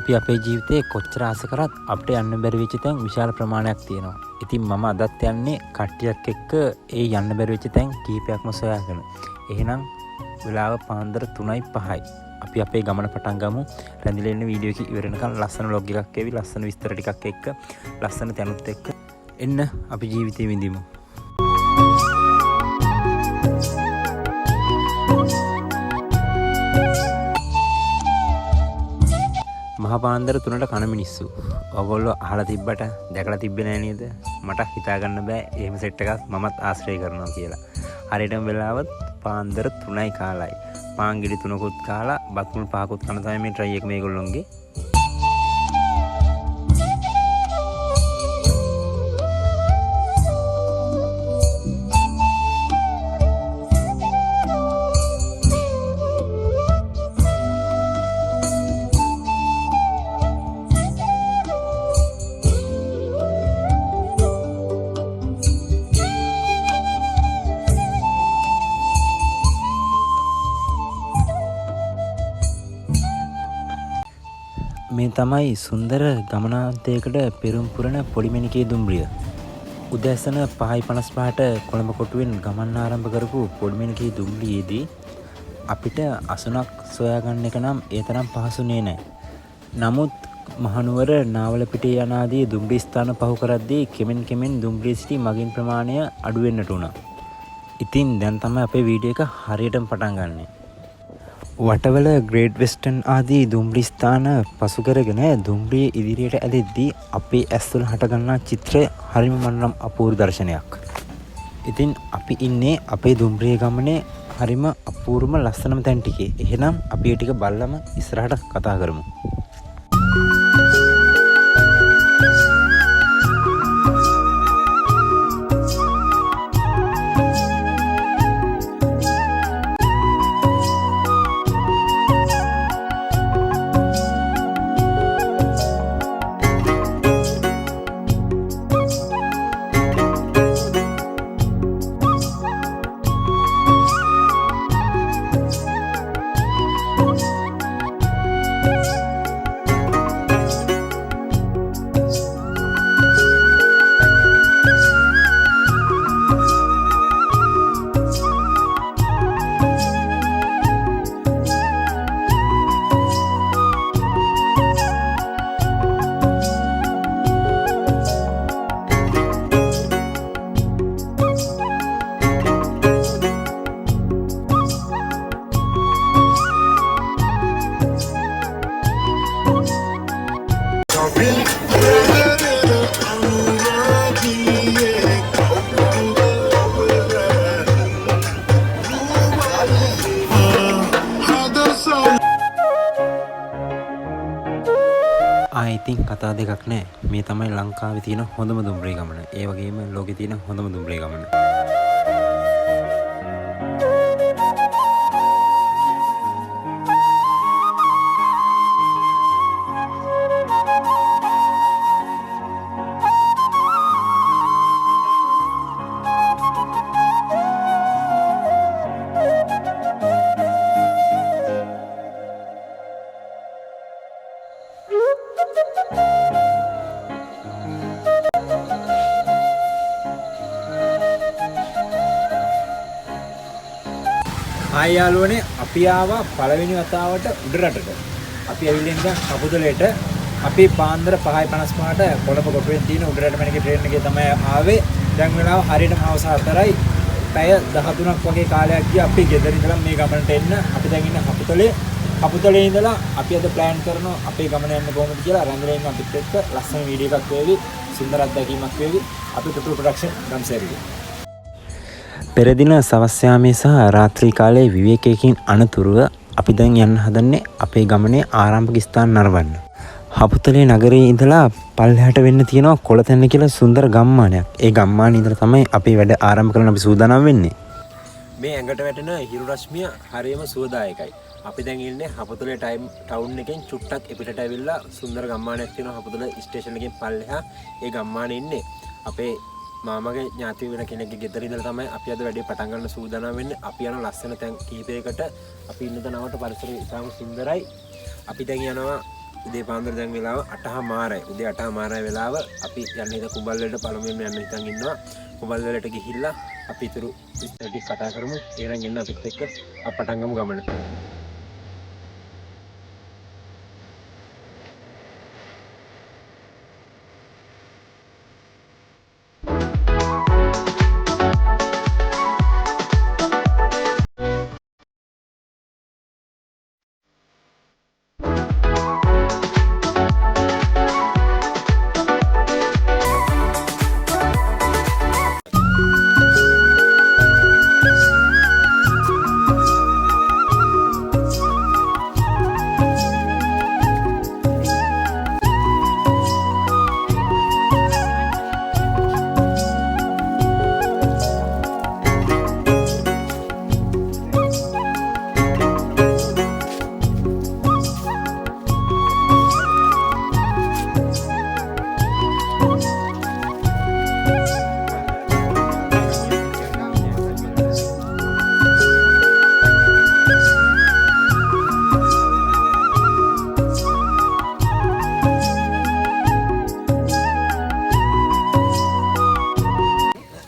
අපි අපේ ජීවිතේ කොච්චර ආස කරත් අපිට යන්න බැරි වෙච්ච තැන් විශාල ප්‍රමාණයක් තියෙනවා. ඉතින් මම අදත් යන්නේ කට්ටියක් එක්ක ඒ යන්න බැරි වෙච්ච තැන් කීපයක්ම සොයාගෙන. එහෙනම් වෙලාව පාන්දර 3:05යි. අපි අපේ ගමන පටන් ගමු. රැඳිලා ඉන්න වීඩියෝ එක ඉවර වෙනකන් ලස්සන vlog එකක් එවි, ලස්සන විස්තර ටිකක් එක්ක, ලස්සන තැනුත් එක්ක එන්න අපි ජීවිතේ විඳිමු. මහා පාන්දර 3ට කන මිනිස්සු. ඔයගොල්ලෝ අහලා තිබ්බට දැකලා තිබ්බේ නෑ නේද? මට හිතා ගන්න බෑ එහෙම සෙට් එකක් මමත් ආශ්‍රය කරනවා කියලා. හරියටම වෙලාවත් පාන්දර 3යි කාලයි. පාන් ගෙඩි 3කුත් කාලා බත් මුල් 5කුත් කන තමයි මේ ට්‍රයි එක මේගොල්ලොන්ගේ. මේ තමයි සුන්දර ගමනාන්තයකට පෙරම් පුරන පොඩිමැණිකේ දුම්රිය. උදෑසන 5:55ට කොළඹ කොටුවෙන් ගමන් ආරම්භ කරපු පොඩිමැණිකේ දුම්රියේදී අපිට අසුනක් සොයාගන්න එක නම් ඒ තරම් පහසුනේ නැහැ. නමුත් මහනුවර නාවලපිටිය යන ආදී දුම්රිය ස්ථාන පහු කරද්දී කෙමෙන් දුම්රිය සිටි මගින් ප්‍රමාණය අඩු වෙන්නට උනා. ඉතින් දැන් තමයි අපේ වීඩියෝ එක හරියටම පටන් ගන්නෙ. වටවල ග්‍රේට් වෙස්ටර්න් ආදී දුම්රිය ස්ථාන පසු කරගෙන දුම්රිය ඉදිරියට ඇදෙද්දී අපේ ඇස්වල හටගන්නා චිත්‍රය හරිම මනරම් අපූර්ව දර්ශනයක්. ඉතින් අපි ඉන්නේ අපේ දුම්රිය ගමනේ හරිම අපූර්වම ලස්සනම තැන් ටිකේ. එහෙනම් අපි ඒ ටික බලලම ඉස්සරහට කතා කරමු. ඉතින් කතා දෙකක් නෑ. මේ තමයි ලංකාවේ තියෙන හොඳම දුම්රිය ගමන. ඒ වගේම ලෝකේ තියෙන හොඳම දුම්රිය ගමන. යාළුවනේ අපි ආවා පළවෙනි වතාවට උඩරටට. අපි ඇවිල්ලා ඉඳන් කපුතලේට. අපි පාන්දර 5:55ට කොළඹ කොටුවෙන් තියෙන උඩරට මැණිකේ ට්‍රේන් එකේ තමයි ආවේ. දැන් වෙලාව හරියටම හවස 4යි. පැය 13ක් වගේ කාලයක් ගියා අපි ගෙදර ඉඳලා මේ ගමනට එන්න. අපි දැන් ඉන්නේ කපුතලේ. කපුතලේ ඉඳලා අපි අද ප්ලෑන් කරනවා අපේ ගමන යන්න කොහොමද කියලා. රැඳිලා ඉන්න අපිත් එක්ක ලස්සන වීඩියෝ එකක් වේවි. සුන්දර අත්දැකීමක් වේවි. අපි ටුටු ප්‍රොඩක්ෂන් ගම්සේරියේ පෙර දින සවස් යාමේ සහ රාත්‍රී කාලයේ විවේකයකින් අනතුරුව අපි දැන් යන්න හදන්නේ අපේ ගමනේ ආරම්භක ස්ථාන නරඹන්න. හපුතලේ නගරයේ ඉඳලා පල්ලෙහාට වෙන්න තියෙනවා කොළතැන්න කියලා සුන්දර ගම්මානයක්. ඒ ගම්මානේ ඉඳලා තමයි අපේ වැඩ ආරම්භ කරන්න අපි සූදානම් වෙන්නේ. මේ ඇඟට වැටෙන හිරු රශ්මිය හරියම සුවදායකයි. අපි දැන් ඉන්නේ හපුතලේ ටවුන් එකෙන් චුට්ටක් එපිටට ඇවිල්ලා සුන්දර ගම්මානයක් තියෙනවා හපුතල ස්ටේෂන් එකෙන් පල්ලෙහා. ඒ ගම්මානේ ඉන්නේ අපේ මාමගේ ඥාති වෙන කෙනෙක්ගේ ගෙදර ඉඳලා තමයි අපි අද වැඩේ පටන් ගන්න සූදානම් වෙන්නේ. අපි යන ලස්සන තැන් කීපයකට අපි ඉන්න තැනවට පරිසරය ඉතාම සුන්දරයි. අපි දැන් යනවා උදේ පාන්දර දැන් වෙලාව 8:00 උදේ 8:00 වෙලාව අපි යන්නේ ඉත කුඹල් වලට පළමුවෙන්ම යන්න හිතන් ඉන්නවා. කුඹල් වලට ගිහිල්ලා අපි ඊතුරු විස්තර ටික කතා කරමු. එහෙනම් එන්න අපිත් එක්ක පටන් ගමු ගමන.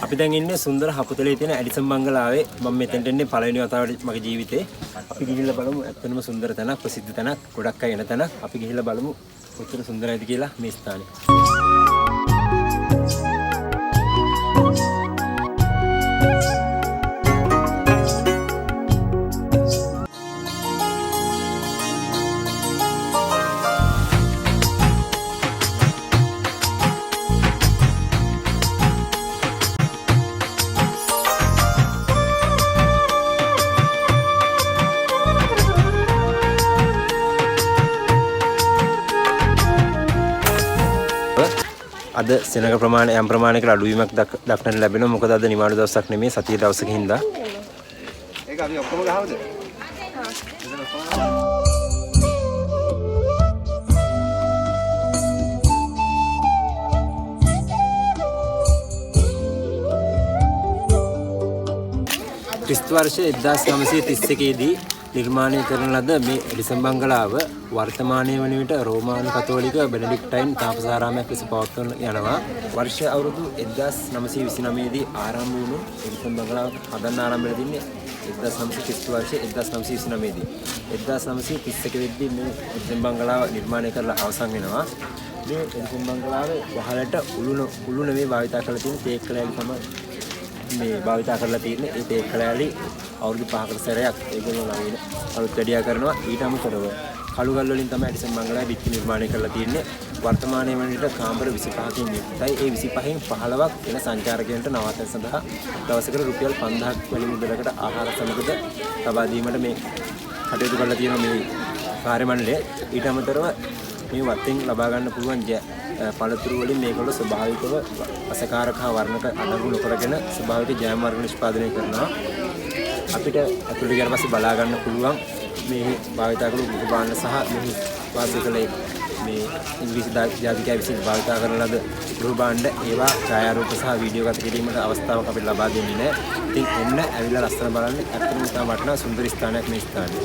අපි දැන් ඉන්නේ සුන්දර හපුතලේ තියෙන ඇඩිසන් බංගලාවේ. මම මෙතෙන්ට එන්නේ පළවෙනි වතාවට මගේ ජීවිතේ. අපි ගිහිල්ලා බලමු. ඇත්තටම සුන්දර තැනක්, ප්‍රසිද්ධ තැනක්, ගොඩක් අය එන තැනක්. අපි ගිහිල්ලා බලමු කොච්චර සුන්දරයිද කියලා මේ ස්ථානේ. අද සෙනඟ ප්‍රමාණය යම් ප්‍රමාණයකට අඩුවීමක් දක්නට ලැබෙනවා. මොකද අද නිවාඩු දවසක් නෙමෙයි, සතිය දවසක හින්දා. ඒක අපි ඔක්කොම ගහවද? ක්‍රිස්තු වර්ෂ 1931 දී නිර්මාණය කරන ලද මේ ඇඩිසන් බංගලාව වර්තමානයේ වන විට රෝමානු කතෝලික බෙනඩික්ටයින් තාපසාරාමයක් ලෙස පවත්වන යනවා. වර්ෂ අවුරුදු 1929 දී ආරම්භ වුණු ඇඩිසන් බංගලාව හදන්න ආරම්භ වෙලා තින්නේ 1930 ක්‍රිස්තු වර්ෂයේ 1929 දී. 1931 වෙද්දී මේ ඇඩිසන් බංගලාව නිර්මාණය කරලා අවසන් වෙනවා. මේ ඇඩිසන් බංගලාවේ වහලට උළු නෙවෙයි භාවිත කරලා තියෙන තේක් කැලෑලි තමයි මේ භාවිත කරලා තියෙන්නේ. ඒ තේක් කැලෑලි අවුරුදු 5කට සැරයක් ඒගොල්ලෝ ළඟින් අලුත් වැඩියා කරනවා. ඊට අමතරව කළුගල් වලින් තමයි ඇඩිසන් බංගලාව බිත්ති නිර්මාණය කරලා තියෙන්නේ. වර්තමානයේ වන විට කාමර 25කින් යුක්තයි. ඒ 25න් 15ක් වෙන සංචාරකයන්ට නවාතැන් සඳහා දවසකට රුපියල් 5000ක් වැනි මුදලකට ආහාර සමගද ලබා දීමට මේ කටයුතු කරලා තියෙනවා මේ කාර්ය මණ්ඩලය. ඊට අමතරව මේ වත්තෙන් ලබා ගන්න පුළුවන් පළතුරු වලින් මේගොල්ලෝ ස්වභාවිකව අසකාරක හා වර්ණක අඩංගු නොකරගෙන ස්වභාවික ජෑම් වර්ග නිෂ්පාදනය කරනවා. අපිට අතුලට ගියාට පස්සේ බලා ගන්න පුළුවන් මේ භාවිත කරන ගෘහ භාණ්ඩ සහ මෙහි වාසය කළ මේ ඉංග්‍රීසි ජාතිකයන් විසින් භාවිත කරන ලද ගෘහ භාණ්ඩ ඒවා ඡායාරූප සහ වීඩියෝ ගත කිරීමට අවස්ථාවක් අපිට ලබා දෙන්නේ නැහැ. ඉතින් එන්න ඇවිල්ලා ලස්සන බලන්න. ඇත්තටම ඉතාම වටිනා සුන්දර ස්ථානයක් මේ ස්ථානය.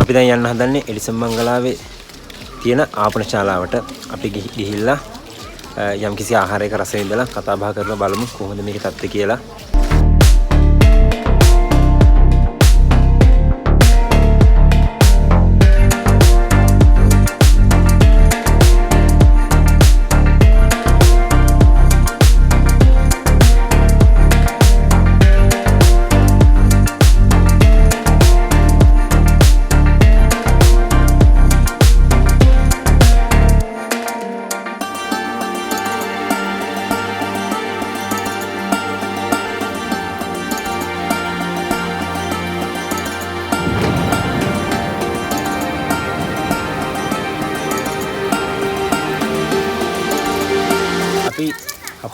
අපි දැන් යන්න හදන්නේ ඇඩිසන් බංගලාවේ තියෙන ආපන ශාලාවට. අපි ගිහිල්ලා යම්කිසි ආහාරයක රස විඳලා කතා බහ කරලා බලමු කොහොමද මේකේ තත්ත්වය කියලා.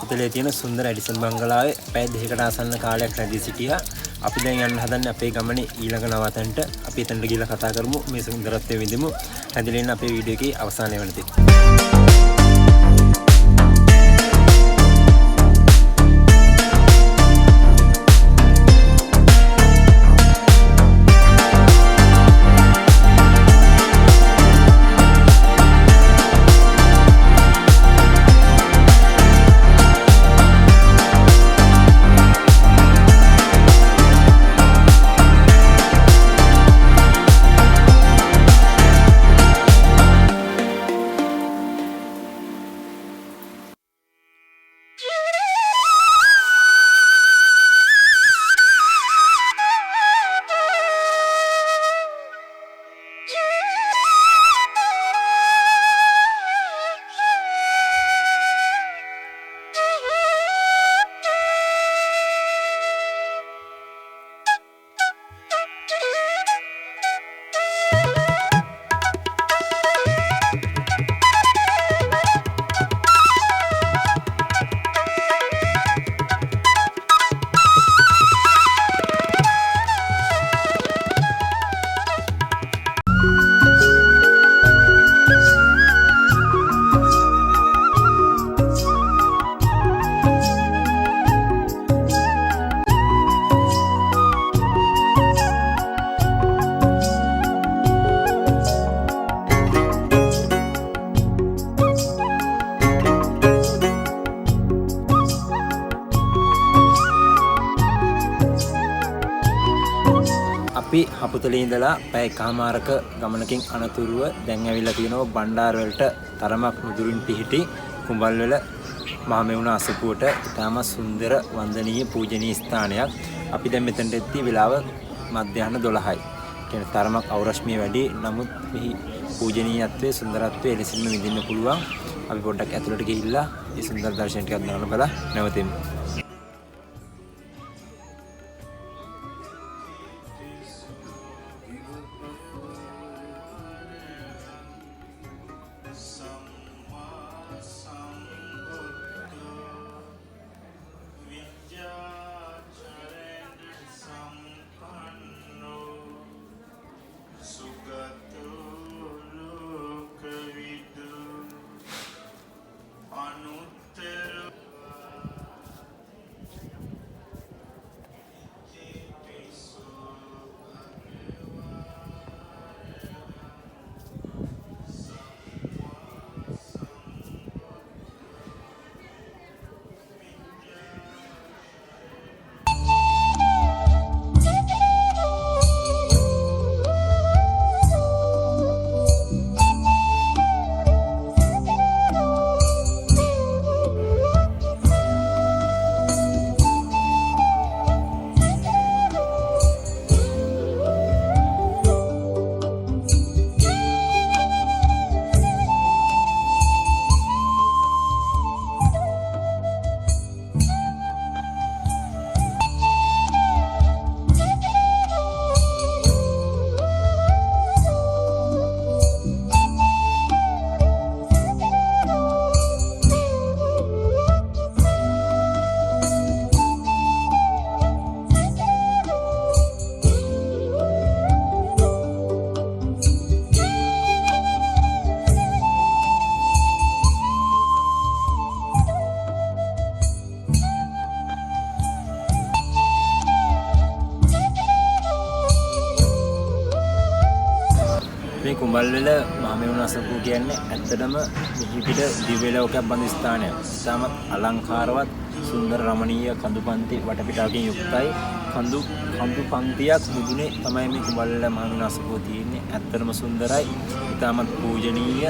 හපුතලේ තියෙන සුන්දර ඇඩිසන් බංගලාවේ පැය දෙකකට ආසන්න කාලයක් රැඳී සිටියා. අපි දැන් යන්න හදන්නේ අපේ ගමනේ ඊළඟ නවතන්ට. අපි එතනට ගිහලා කතා කරමු, මේ සුන්දරත්වය විඳිමු. හැඳිලා ඉන්න අපේ වීඩියෝ එකේ අවසානය වෙනතෙක්. අපි හපුතලේ ඉඳලා පැය කමාරක ගමනකින් අනතුරුව දැන් ඇවිල්ලා තියෙනවා බණ්ඩාර වලට තරමක් නුදුරින් පිහිටි කුඹල්වල මහමෙවුනා අසපුවට. ඉතාම සුන්දර වන්දනීය පූජනීය ස්ථානයක්. අපි දැන් මෙතනට එද්දී වෙලාව මධ්‍යහන 12යි. කියන්නේ තරමක් අවරශ්මිය වැඩි. නමුත් මෙහි පූජනීයත්වයේ සුන්දරත්වයේ එලෙසින්ම විඳින්න පුළුවන්. අපි පොඩ්ඩක් ඇතුළට ගිහිල්ලා මේ සුන්දර දර්ශන ටිකක් දාන්න බලා නැවතෙමු. මේ කුඹල්වල මහමෙවුනා අසපුව කියන්නේ ඇත්තටම මිහිපිට දිව්‍ය ලෝකයක් බඳු ස්ථානයක්. ඉතාමත් අලංකාරවත් සුන්දර රමණීය කඳු පන්ති වටපිටාවකින් යුක්තයි. කඳු පන්තියක් මුදුනේ තමයි මේ කුඹල්වල මහමෙවුනා අසපුව තියෙන්නේ. ඇත්තටම සුන්දරයි. ඉතාමත් පූජනීය.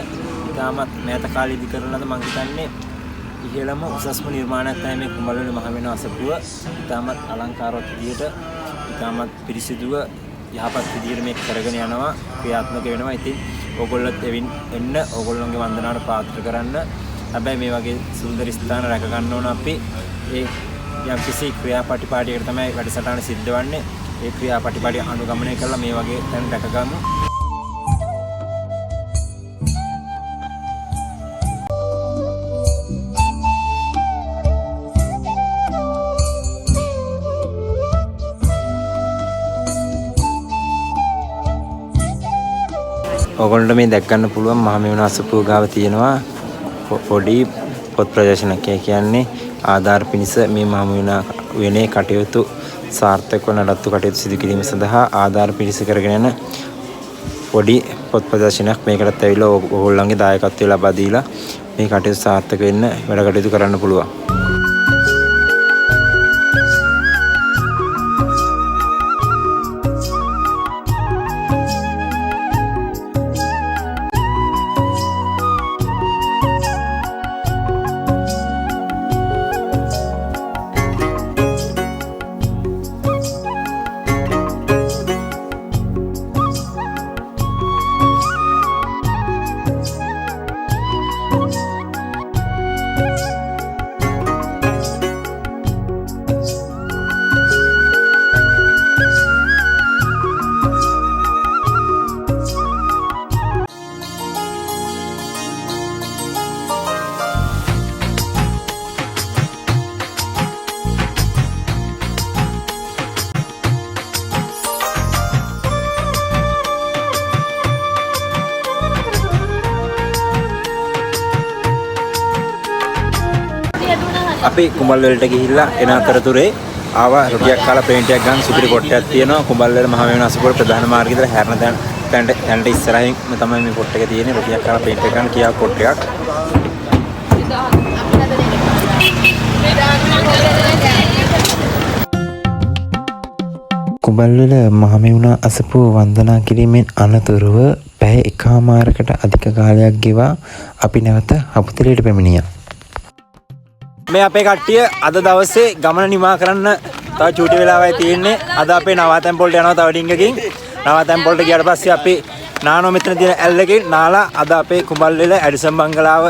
ඉතාමත් මෑත කාලේදී කරන ලද මං හිතන්නේ ඉහළම උසස්ම නිර්මාණයක් තමයි මේ කුඹල්වල මහමෙවුනා අසපුව. ඉතාමත් අලංකාරවත් විදියට ඉතාමත් පිරිසිදුව යහපත් විදියට මේක කරගෙන යනවා, ක්‍රියාත්මක වෙනවා. ඉතින් ඕගොල්ලොත් එන්න ඕගොල්ලෝගේ වන්දනාවට පාත්‍ර කරන්න. හැබැයි මේ වගේ සුන්දර ස්ථාන රැක ගන්න ඕන අපි. ඒ යම් කිසි ක්‍රියාපටිපාටියකට තමයි වැඩසටහන සිද්ධ වෙන්නේ. ඒ ක්‍රියාපටිපාටිය අනුගමනය කරලා මේ වගේ තැන් රැක ගමු. ඔයගොල්ලන්ට මේ දැක් ගන්න පුළුවන් මහමෙවුනා අසපුව ගාව තියෙනවා පොඩි පොත් ප්‍රදර්ශනයක්. ඒ කියන්නේ ආධාර පිණිස මේ මහමෙවුනා වෙනේ කටයුතු සාර්ථකව නඩත්තු කටයුතු සිදු කිරීම සඳහා ආධාර පිණිස කරගෙන යන පොඩි පොත් ප්‍රදර්ශනයක්. මේකටත් ඇවිල්ලා ඕගොල්ලන්ගේ දායකත්වය ලබා දීලා මේ කටයුතු සාර්ථක වෙන්න වැඩ කටයුතු කරන්න පුළුවන්. අපි කුඹල්වලට ගිහිල්ලා එන අතරතුරේ ආවා රොටියක් කාලා පේන්ට් එකක් ගන්න සුපිරි කොටයක් තියෙනවා. කුඹල්වල මහමෙවුනා අසපුව ප්‍රධාන මාර්ගය ඉඳලා හැරෙන තැනට ඉස්සරහින් තමයි මේ කොට් එක තියෙන්නේ. රොටියක් කාලා පේන්ට් එකක් ගන්න කියා කොට් එකක්. කුඹල්වල මහමෙවුනා අසපුව වන්දනා කිරීමෙන් අනතුරුව පැය එකමාරකට අධික කාලයක් ගෙවා අපි නැවත හපුතලයට පැමිණියා. මේ අපේ කට්ටිය අද දවසේ ගමන නිමා කරන්න තව චූටි වෙලාවයි තියෙන්නේ. අද අපේ නවාතැන් පොල්ට යනවා තව ඩිංගකින්. නවාතැන් පොල්ට ගියාට පස්සේ අපි නානෝ මෙතන තියෙන ඇල්ලකින් නාලා අද අපේ කුඹල්වල ඇඩිසන් බංගලාව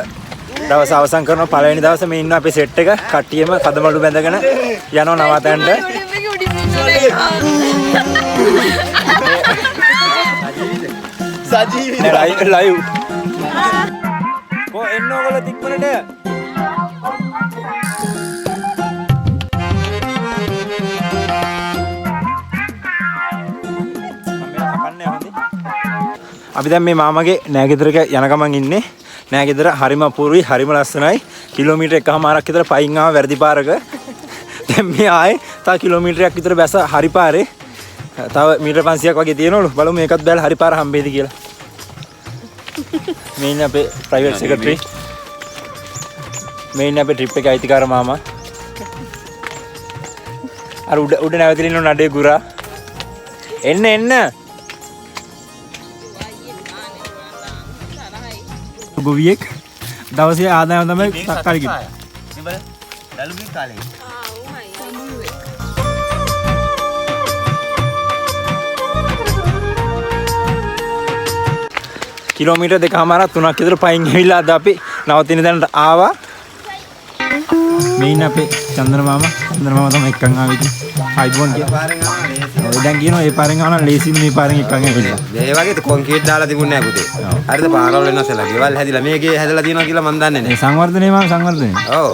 දවස අවසන් කරනවා. පළවෙනි දවසේ මේ ඉන්න අපේ සෙට් එක කට්ටියම කදමඩු බැඳගෙන යනවා නවාතැන්ට. සජීවී ලයිව් කො එන්න ඕගොල්ලෝ තික්මනට අපි දැන් මේ මාමගේ නෑගෙදරක යන ගමන් ඉන්නේ. නෑගෙදර හරිම අපූර්වයි, හරිම ලස්සනයි. කිලෝමීටර් එකමාරක් විතර පයින් ආව වැරදි පාරක. දැන් මේ ආයේ තව කිලෝමීටරයක් විතර බැස හරි පාරේ. තව මීටර් 500ක් වගේ තියෙනවලු. බලමු මේකත් බැලලා හරි පාර හම්බෙයිද කියලා. මේ ඉන්නේ අපේ ප්‍රයිවට් සෙක්‍රටරි. මේ ඉන්නේ අපේ ට්‍රිප් එකේ අයිතිකාර මාමා. අර උඩ නැවතිලා ඉන්න නඩේ ගුරා. එන්න ගොවියෙක් දවසේ ආදායම තමයි තක්කාලි කිව්වේ. නිබල දලුගේ කාලේ. කිලෝමීටර් 2.5 3ක් විතර පයින් ගිහිල්ලා අද අපි නවතින තැනට ආවා. මේ ඉන්න අපේ චන්දන මාමා. චන්දන මාමා තමයි එක්කන් ආවේ ඉතින්. ආයිබෝන් කියලා. ඔය දැන් කියනවා ඒ පාරෙන් ආවනම් ලේසියෙන් මේ පාරෙන් එක්කන් ඇවිල්ලා. මේ වගේ කොන්ක්‍රීට් දාලා තිබුණේ නැහැ පුතේ. හරිද පාරවල් වෙනසලා. ගෙවල් හැදිලා මේ ගේ හැදලා තියෙනවා කියලා මන් දන්නේ නැහැ. සංවර්ධනේ මාම සංවර්ධනේ. ඔව්.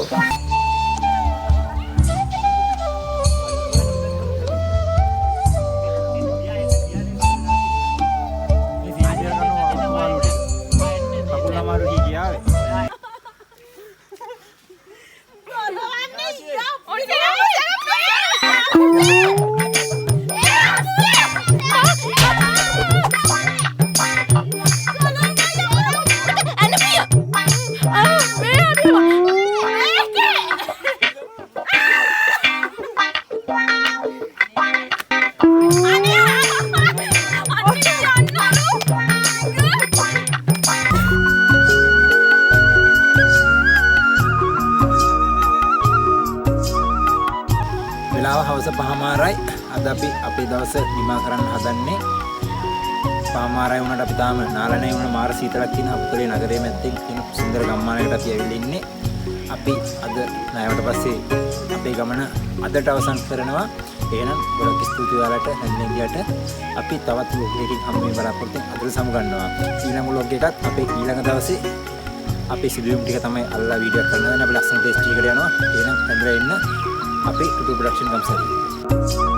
හවස 5:00යි. අද අපි අපේ දවස නිමා කරන්න හදන්නේ. 5:00යි වුණාට අපි තාම නාලනේ වුණ මාර සීතලක් තියෙන අපුතරේ නගරයේ මැද්දේ තියෙන සුන්දර ගම්මානයකට අපි ඇවිල්ලා ඉන්නේ. අපි අද ණයවට පස්සේ අපේ ගමන අදට අවසන් කරනවා. එහෙනම් ගොඩක් ස්තුතියි ඔයාලට හැන්දෙන්ගියට. අපි තවත් vlog එකකින් හමු වෙන බලාපොරොත්තු අදට සමුගන්නවා. ඊළඟ vlog එකත් අපේ ඊළඟ දවසේ අපේ සිදුවීම් ටික තමයි අල්ලලා වීඩියෝ කරනවා. දැන් අපි ලස්සන ටෙස්ට් එකකට යනවා. එහෙනම් හැන්දලා ඉන්න අපේ YouTube production කම්සරි.